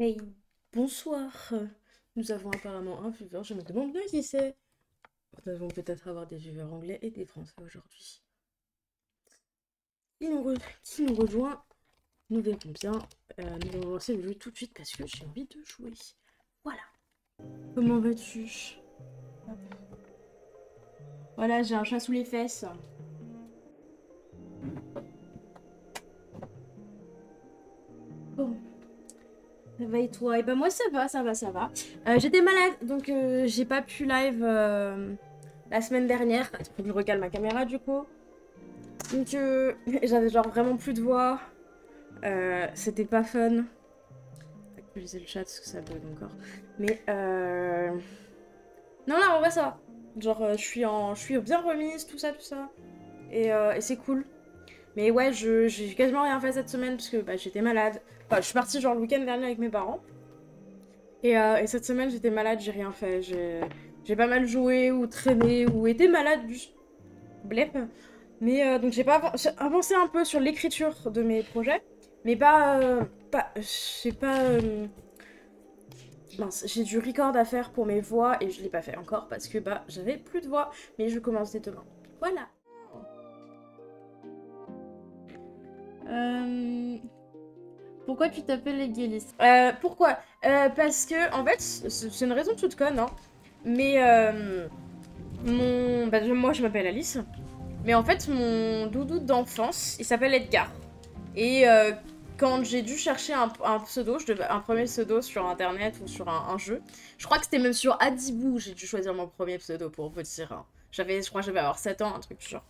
Hey, bonsoir. Nous avons apparemment un viewer, je me demande bien qui c'est. Nous allons peut-être avoir des viewers anglais et des français aujourd'hui. Qui nous rejoint, nous verrons bien. Nous allons lancer le jeu tout de suite parce que j'ai envie de jouer. Voilà. Comment vas-tu? Voilà, j'ai un chat sous les fesses. Bon, ça va et toi? Et ben moi ça va, ça va, ça va. J'étais malade, donc j'ai pas pu live la semaine dernière. Faut que je recale ma caméra du coup. Donc j'avais genre vraiment plus de voix. C'était pas fun. Actualiser le chat parce que ça bug encore. Mais non, non, en vrai ça va. Genre je suis bien remise, tout ça, tout ça. Et c'est cool. Mais ouais, j'ai quasiment rien fait cette semaine parce que bah, j'étais malade. Enfin, je suis partie genre le week-end dernier avec mes parents. Et cette semaine j'étais malade, j'ai rien fait. J'ai pas mal joué ou traîné ou été malade, juste blep. Mais donc j'ai avancé un peu sur l'écriture de mes projets. Mais j'ai pas mince, j'ai du record à faire pour mes voix et je l'ai pas fait encore parce que bah j'avais plus de voix, mais je commence dès demain. Voilà. Euh, Pourquoi tu t'appelles les Gélis? Pourquoi? Parce que en fait c'est une raison toute conne, hein. Mais moi je m'appelle Alice. Mais en fait mon doudou d'enfance il s'appelle Edgar. Et quand j'ai dû chercher un pseudo, un premier pseudo sur internet ou sur un jeu, je crois que c'était même sur Adibou, j'ai dû choisir mon premier pseudo pour vous dire, hein. Je crois que j'avais avoir 7 ans, un truc du genre.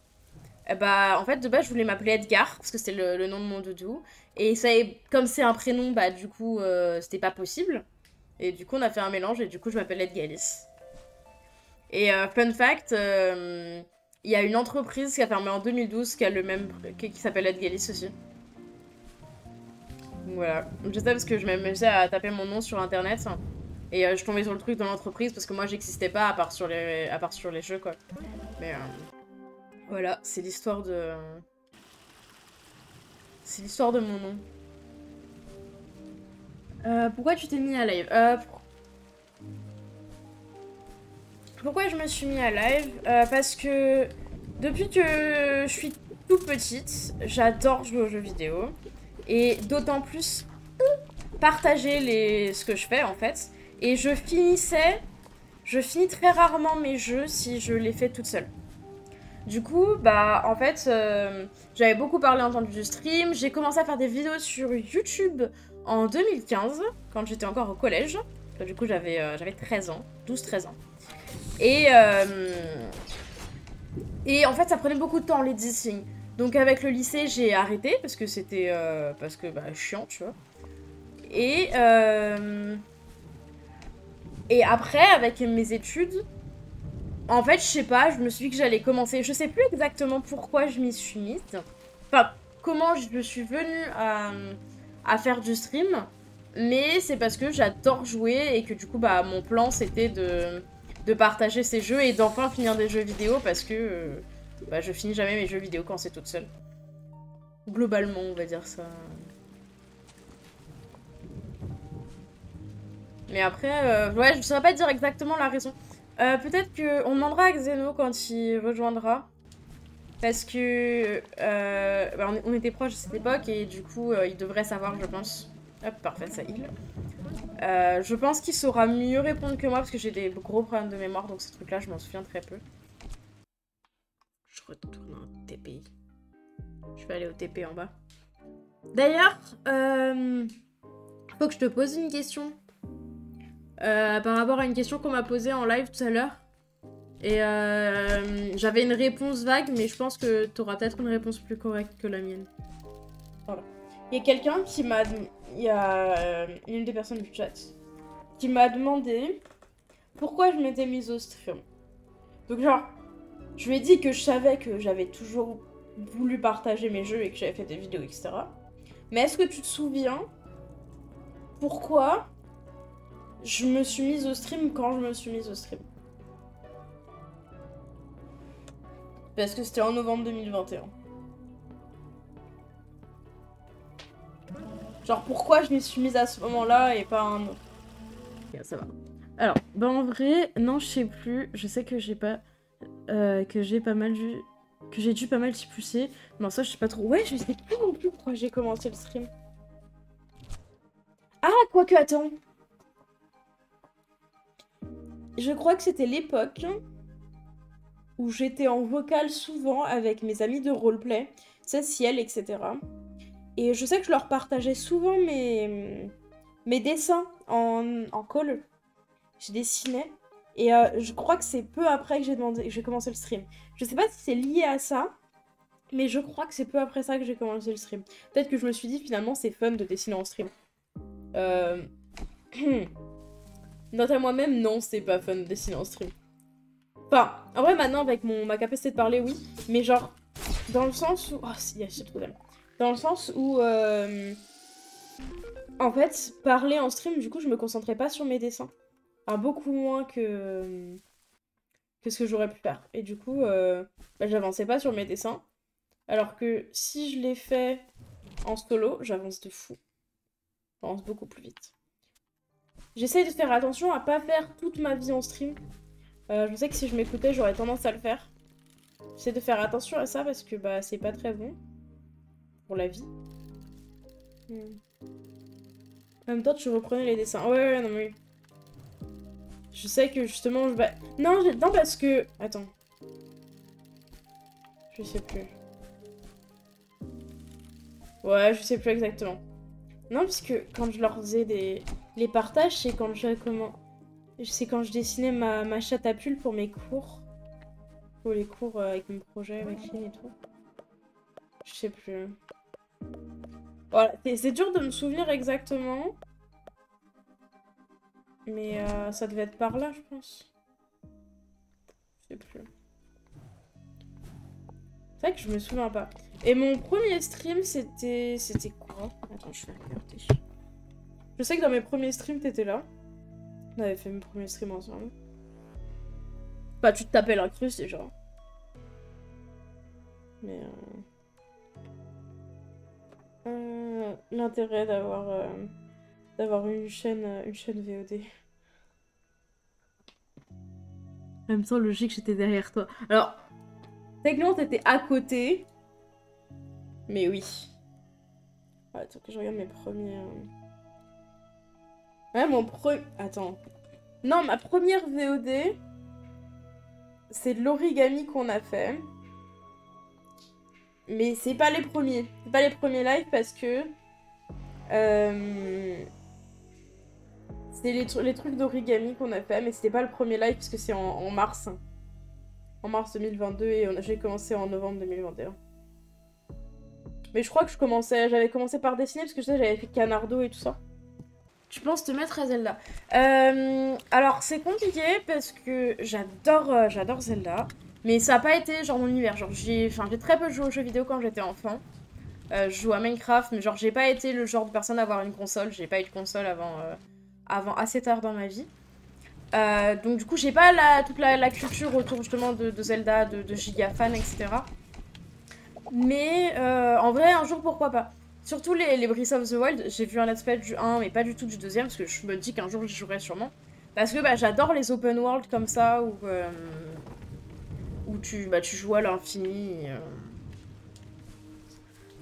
Et bah, en fait, de base, je voulais m'appeler Edgar, parce que c'était le nom de mon doudou. Et ça, comme c'est un prénom, bah, du coup, c'était pas possible. Et du coup, on a fait un mélange, et du coup, je m'appelle Edgalis. Et fun fact, il y a une entreprise qui a fermé en 2012 qui a le même, qui s'appelle Edgalis aussi. Donc voilà. Je sais parce que je m'amusais à taper mon nom sur internet. Et je tombais sur le truc dans l'entreprise parce que moi j'existais pas à part sur les jeux quoi. Mais voilà, c'est l'histoire de mon nom. Pourquoi tu t'es mis à live? Pourquoi je me suis mis à live? Parce que depuis que je suis toute petite, j'adore jouer aux jeux vidéo. Et d'autant plus partager ce que je fais en fait. Et je finis très rarement mes jeux si je les fais toute seule. Du coup, bah en fait, j'avais beaucoup parlé entendu du stream. J'ai commencé à faire des vidéos sur YouTube en 2015, quand j'étais encore au collège. Du coup, j'avais 13 ans, 12-13 ans. Et, euh, et en fait, ça prenait beaucoup de temps, l'editing. Donc avec le lycée, j'ai arrêté parce que c'était parce que bah, chiant, tu vois. Et, euh, et après, avec mes études, en fait, je sais pas, je me suis dit que j'allais commencer. Je sais plus exactement pourquoi je m'y suis mise. Enfin, comment je suis venue à faire du stream. Mais c'est parce que j'adore jouer et que du coup, bah, mon plan c'était de partager ces jeux et d'enfin finir des jeux vidéo parce que bah, je finis jamais mes jeux vidéo quand c'est toute seule. Globalement, on va dire ça. Mais après, ouais, je saurais pas dire exactement la raison. Peut-être qu'on demandera à Xeno quand il rejoindra. Parce que bah, on était proches à cette époque et du coup, il devrait savoir, je pense. Hop, parfait, ça heal. Je pense qu'il saura mieux répondre que moi parce que j'ai des gros problèmes de mémoire, donc ce truc-là, je m'en souviens très peu. Je retourne en TPI. Je vais aller au TP en bas. D'ailleurs, faut que je te pose une question. Par rapport à une question qu'on m'a posée en live tout à l'heure. Et j'avais une réponse vague, mais je pense que t'auras peut-être une réponse plus correcte que la mienne. Voilà. Il y a quelqu'un qui m'a... Il y a une des personnes du chat qui m'a demandé pourquoi je m'étais mise au stream. Donc genre, je lui ai dit que je savais que j'avais toujours voulu partager mes jeux et que j'avais fait des vidéos, etc. Mais est-ce que tu te souviens pourquoi je me suis mise au stream quand je me suis mise au stream? Parce que c'était en novembre 2021. Genre pourquoi je m'y suis mise à ce moment-là et pas un autre. Ok, ça va. Alors, bah en vrai, non, je sais plus. Je sais que j'ai pas... que j'ai pas mal dû... Que j'ai dû pas mal t'y pousser. Non, ça, je sais pas trop. Ouais, je sais plus non plus pourquoi j'ai commencé le stream. Ah, quoique, attends. Je crois que c'était l'époque où j'étais en vocal souvent avec mes amis de roleplay, Ciel, etc. Et je sais que je leur partageais souvent mes dessins en call. Je dessinais. Et je crois que c'est peu après que j'ai commencé le stream. Je sais pas si c'est lié à ça, mais je crois que c'est peu après ça que j'ai commencé le stream. Peut-être que je me suis dit finalement c'est fun de dessiner en stream. Note à moi-même, non, c'est pas fun de dessiner en stream. Enfin, en vrai maintenant avec ma capacité de parler, oui. Mais genre, dans le sens où... Oh, c'est trop d'elle. Dans le sens où... En fait, parler en stream, du coup, je me concentrais pas sur mes dessins. Enfin, beaucoup moins que ce que j'aurais pu faire. Et du coup, bah, j'avançais pas sur mes dessins. Alors que si je les fais en solo, j'avance de fou. J'avance beaucoup plus vite. J'essaye de faire attention à pas faire toute ma vie en stream. Je sais que si je m'écoutais, j'aurais tendance à le faire. J'essaie de faire attention à ça parce que bah c'est pas très bon pour la vie. En même temps, tu reprenais les dessins. Ouais, non mais oui. Je sais que justement, bah... Non, non, parce que... Attends. Je sais plus. Ouais, je sais plus exactement. Non, parce que quand je leur faisais les partages, c'est quand c'est quand je dessinais ma chatte à pull pour mes cours. Pour les cours avec mon projet, machine et tout. Je sais plus. Voilà, c'est dur de me souvenir exactement. Mais ça devait être par là, je pense. Je sais plus. C'est vrai que je me souviens pas. Et mon premier stream, c'était quoi? Attends, je vais regarder. Je sais que dans mes premiers streams, t'étais là. On avait fait mes premiers streams ensemble. Bah, tu te tapais l'incrus déjà. Mais l'intérêt d'avoir une chaîne VOD. En même temps, logique, j'étais derrière toi. Alors, techniquement, t'étais à côté. Mais oui. Attends que je regarde mes premiers... Ouais, mon premier... Attends. Non, ma première VOD, c'est de l'origami qu'on a fait. Mais c'est pas les premiers. C'est pas les premiers lives parce que... c'est les trucs d'origami qu'on a fait. Mais c'était pas le premier live parce que c'est en mars. En mars 2022 et j'ai commencé en novembre 2021. Mais je crois que j'avais commencé par dessiner parce que je sais j'avais fait Canardo et tout ça. Tu penses te mettre à Zelda? Alors c'est compliqué parce que j'adore Zelda. Mais ça n'a pas été genre mon univers. Genre j'ai très peu joué aux jeux vidéo quand j'étais enfant. Je joue à Minecraft, mais genre j'ai pas été le genre de personne à avoir une console. J'ai pas eu de console avant assez tard dans ma vie. Donc du coup j'ai pas toute la culture autour justement de Zelda, de giga fan, etc. Mais en vrai un jour pourquoi pas. Surtout les Breath of the Wild, j'ai vu un let's play du 1 mais pas du tout du deuxième parce que je me dis qu'un jour j'y jouerai sûrement. Parce que bah, j'adore les open world comme ça où tu joues à l'infini.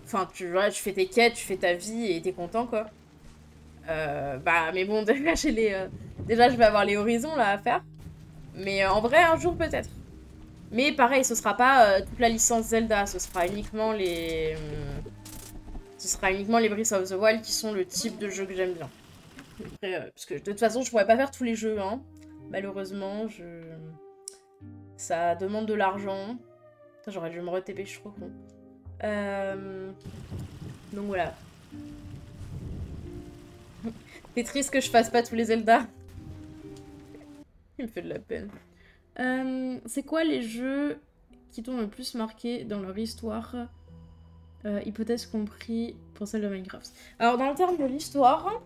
Enfin tu fais tes quêtes, tu fais ta vie et t'es content quoi. Bah mais bon déjà déjà je vais avoir les horizons là à faire. Mais en vrai un jour peut-être. Mais pareil ce sera pas toute la licence Zelda, ce sera uniquement les Breath of the Wild qui sont le type de jeu que j'aime bien. Après, parce que de toute façon, je pourrais pas faire tous les jeux, hein. Malheureusement, ça demande de l'argent. J'aurais dû me re-TP, je suis trop con. Donc voilà. C'est triste que je fasse pas tous les Zelda. Il me fait de la peine. C'est quoi les jeux qui t'ont le plus marqué dans leur histoire, hypothèse compris pour celle de Minecraft? Alors, dans le terme de l'histoire...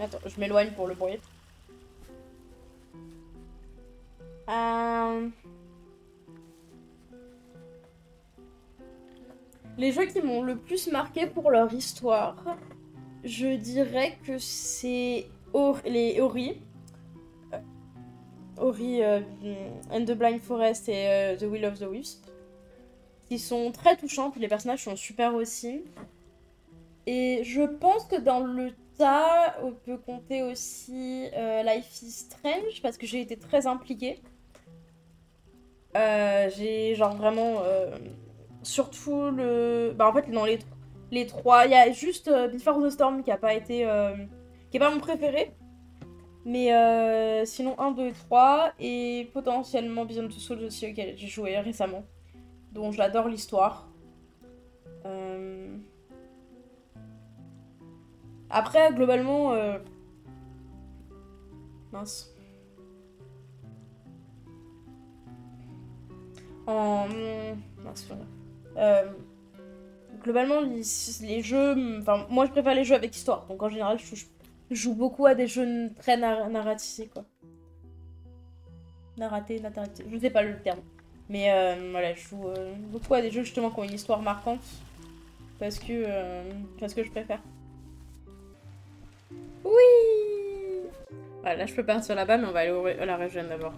Attends, je m'éloigne pour le bruit. Les jeux qui m'ont le plus marqué pour leur histoire, je dirais que c'est les Ori. Ori and the Blind Forest et The Will of the Wisp. Qui sont très touchants, puis les personnages sont super aussi. Et je pense que dans le tas, on peut compter aussi Life is Strange, parce que j'ai été très impliquée. J'ai genre vraiment... surtout le... Bah en fait, dans les trois, il y a juste Before the Storm qui a pas été... qui est pas mon préféré. Mais sinon 1, 2 et 3, et potentiellement Beyond Two Souls aussi, auquel j'ai joué récemment. Dont j'adore l'histoire. Après, globalement... Mince. Mince, globalement, les jeux... Enfin, moi, je préfère les jeux avec histoire. Donc, en général, je joue beaucoup à des jeux très narratifs, quoi. Narraté. Je sais pas le terme. Mais voilà, je joue beaucoup à des jeux, justement, qui ont une histoire marquante. Parce que je préfère. Oui! Voilà, là, je peux partir là-bas, mais on va aller à la région d'abord.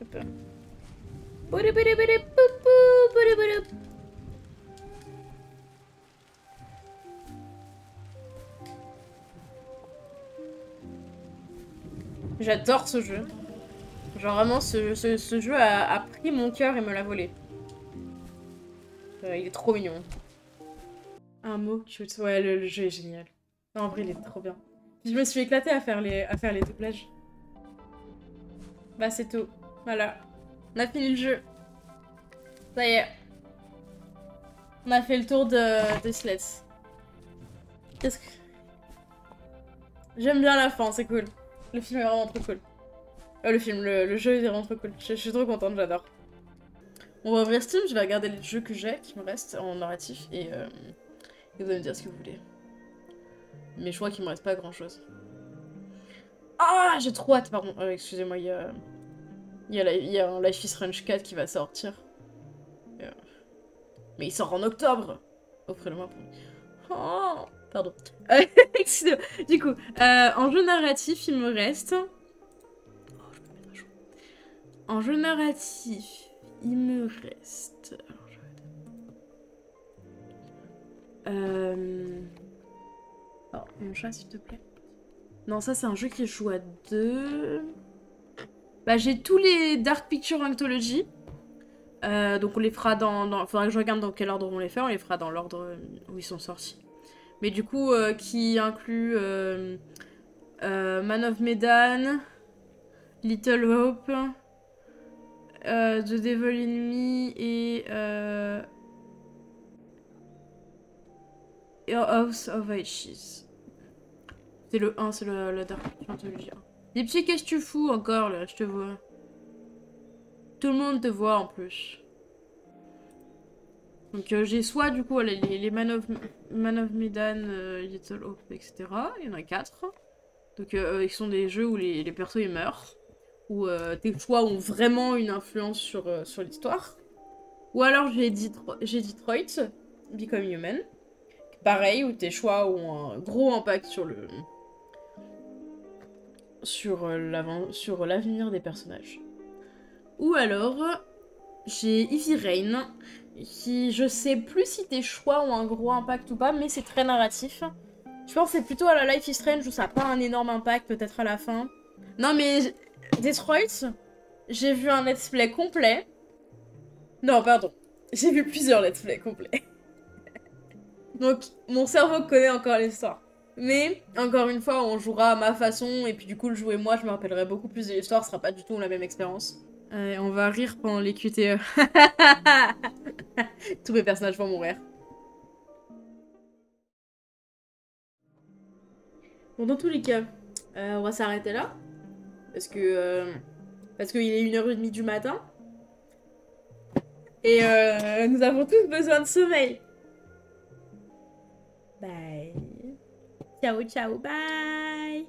Hop. J'adore ce jeu. Genre vraiment, ce jeu a pris mon cœur et me l'a volé. Il est trop mignon. Un mot cute. Ouais, le jeu est génial. Non, en vrai, il est trop bien. Je me suis éclatée à faire les doublages. Bah, c'est tout. Voilà. On a fini le jeu. Ça y est. On a fait le tour de Sleds. Qu'est-ce que... J'aime bien la fin, c'est cool. Le film est vraiment trop cool. Le jeu est vraiment trop cool. Je suis trop contente, j'adore. On va ouvrir Steam, je vais regarder les jeux que j'ai, qui me restent en narratif, et vous allez me dire ce que vous voulez. Mais je crois qu'il me reste pas grand chose. Ah, j'ai trop hâte, pardon. Excusez-moi, il y a un Life is Strange 4 qui va sortir. Mais il sort en octobre. Offrez-le-moi pour... Oh, pardon. Excusez-moi. Du coup, en jeu narratif, il me reste... Oh, je peux mettre à jour. En jeu narratif, il me reste... Oh, mon chat, s'il te plaît. Non, ça, c'est un jeu qui joue à 2. Bah, j'ai tous les Dark Picture Anthology. Donc, on les fera dans... Faudra que je regarde dans quel ordre on les fait. On les fera dans l'ordre où ils sont sortis. Mais du coup, qui inclut Man of Medan, Little Hope, The Devil in Me et House of Ashes. C'est le 1, c'est la Dark Anthology 1. Des petits qu'est-ce que tu fous encore là, je te vois. Tout le monde te voit en plus. Donc j'ai soit du coup les Man of Medan, Little Hope, etc. Il y en a 4. Donc ils sont des jeux où les persos ils meurent. Où tes choix ont vraiment une influence sur l'histoire. Ou alors j'ai Detroit, Become Human. Pareil, où tes choix ont un gros impact sur l'avenir des personnages. Ou alors, j'ai Heavy Rain, qui je sais plus si tes choix ont un gros impact ou pas, mais c'est très narratif. Je pense que c'est plutôt à la Life is Strange où ça n'a pas un énorme impact, peut-être à la fin. Non mais, Detroit, j'ai vu un let's play complet. Non, pardon. J'ai vu plusieurs let's play complets. Donc, mon cerveau connaît encore l'histoire. Mais, encore une fois, on jouera à ma façon, et puis du coup, le jouer moi, je me rappellerai beaucoup plus de l'histoire, ce sera pas du tout la même expérience. On va rire pendant les QTE. Tous mes personnages vont mourir. Bon, dans tous les cas, on va s'arrêter là. Parce qu'il est 1h30 du matin. Et nous avons tous besoin de sommeil. Bye. Ciao, ciao, bye.